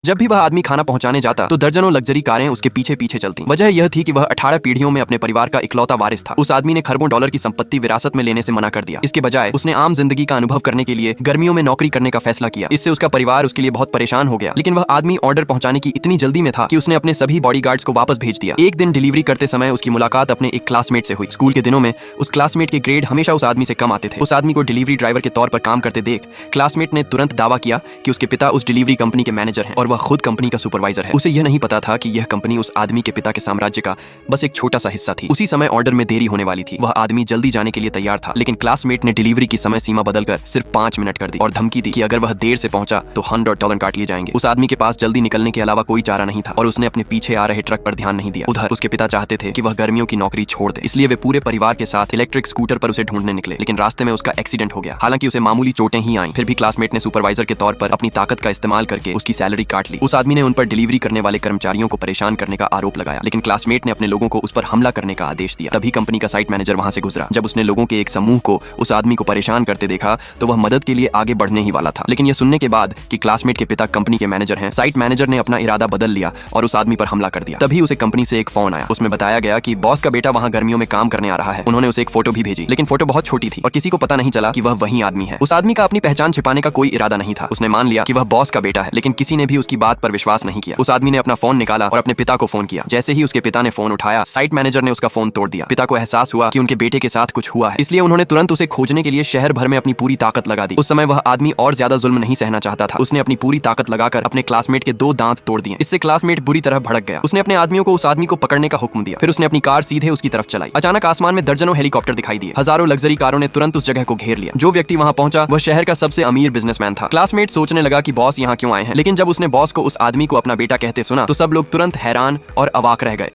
जब भी वह आदमी खाना पहुंचाने जाता तो दर्जनों लग्जरी कारें उसके पीछे पीछे चलती। वजह यह थी कि वह 18 पीढ़ियों में अपने परिवार का इकलौता वारिस था। उस आदमी ने खरबों डॉलर की संपत्ति विरासत में लेने से मना कर दिया। इसके बजाय उसने आम जिंदगी का अनुभव करने के लिए गर्मियों में नौकरी करने का फैसला किया। इससे उसका परिवार उसके लिए बहुत परेशान हो गया। लेकिन वह आदमी ऑर्डर पहुंचाने की इतनी जल्दी में था कि उसने अपने सभी बॉडीगार्ड्स को वापस भेज दिया। एक दिन डिलीवरी करते समय उसकी मुलाकात अपने एक क्लासमेट से हुई। स्कूल के दिनों में उस क्लासमेट के ग्रेड हमेशा उस आदमी से कम आते थे। उस आदमी को डिलीवरी ड्राइवर के तौर पर काम करते देख क्लासमेट ने तुरंत दावा किया कि उसके पिता उस डिलीवरी कंपनी के मैनेजर हैं और वह खुद कंपनी का सुपरवाइजर है। उसे यह नहीं पता था कि यह कंपनी उस आदमी के पिता के साम्राज्य का बस एक छोटा सा हिस्सा थी। उसी समय ऑर्डर में देरी होने वाली थी। वह आदमी जल्दी जाने के लिए तैयार था, लेकिन क्लासमेट ने डिलीवरी की समय सीमा बदलकर सिर्फ 5 मिनट कर दी और धमकी दी कि अगर वह देर से पहुंचा तो $100 काट लिए जाएंगे। उस आदमी के पास जल्दी निकलने के अलावा कोई चारा नहीं था और उसने अपने पीछे आ रहे ट्रक पर ध्यान नहीं दिया। उधर उसके पिता चाहते थे कि वह गर्मियों की नौकरी छोड़ दे, इसलिए वे पूरे परिवार के साथ इलेक्ट्रिक स्कूटर पर उसे ढूंढने निकले। लेकिन रास्ते में उसका एक्सीडेंट हो गया। हालांकि उसे मामूली चोटें ही आईं, फिर भी क्लासमेट ने सुपरवाइजर के तौर पर अपनी ताकत का इस्तेमाल करके उसकी सैलरी काट ली। उस आदमी ने उन पर डिलीवरी करने वाले कर्मचारियों को परेशान करने का आरोप लगाया, लेकिन क्लासमेट ने अपने लोगों को उस पर हमला करने का आदेश दिया। तभी कंपनी का साइट मैनेजर वहां से गुजरा। जब उसने लोगों के एक समूह को उस आदमी को परेशान करते देखा तो वह मदद के लिए आगे बढ़ने ही वाला था। लेकिन यह सुनने के बाद कि क्लासमेट के पिता कंपनी के मैनेजर हैं, साइट मैनेजर ने अपना इरादा बदल लिया और उस आदमी पर हमला कर दिया। तभी उसे कंपनी से एक फोन आया। उसमें बताया गया कि बॉस का बेटा वहां गर्मियों में काम करने आ रहा है। उन्होंने उसे एक फोटो भी भेजी, लेकिन फोटो बहुत छोटी थी और किसी को पता नहीं चला कि वह वही आदमी है। उस आदमी का अपनी पहचान छिपाने का कोई इरादा नहीं था। उसने मान लिया कि वह बॉस का बेटा है, लेकिन किसी ने भी उसकी बात पर विश्वास नहीं किया। उस आदमी ने अपना फोन निकाला और अपने पिता को फोन किया। जैसे ही उसके पिता ने फोन उठाया, साइट मैनेजर ने उसका फोन तोड़ दिया। पिता को एहसास हुआ कि उनके बेटे के साथ कुछ हुआ है, इसलिए उन्होंने तुरंत उसे खोजने के लिए शहर भर में अपनी पूरी ताकत लगा दी। उस समय वह आदमी और ज्यादा जुल्म नहीं सहना चाहता था। उसने अपनी पूरी ताकत लगाकर अपने क्लासमेट के 2 दांत तोड़ दिए। इससे क्लासमेट बुरी तरह भड़क गया। उसने अपने आदमियों को उस आदमी को पकड़ने का हुक्म दिया। फिर उसने अपनी कार सीधे उसकी तरफ चलाई। अचानक आसमान में दर्जनों हेलीकॉप्टर दिखाई दिए। हजारों लग्जरी कारों ने तुरंत उस जगह को घेर लिया। जो व्यक्ति वहां पहुंचा वह शहर का सबसे अमीर बिजनेसमैन था। क्लासमेट सोचने लगा कि बॉस यहाँ क्यों आए हैं, लेकिन जब उसने बॉस को उस आदमी को अपना बेटा कहते सुना तो सब लोग तुरंत हैरान और अवाक रह गए।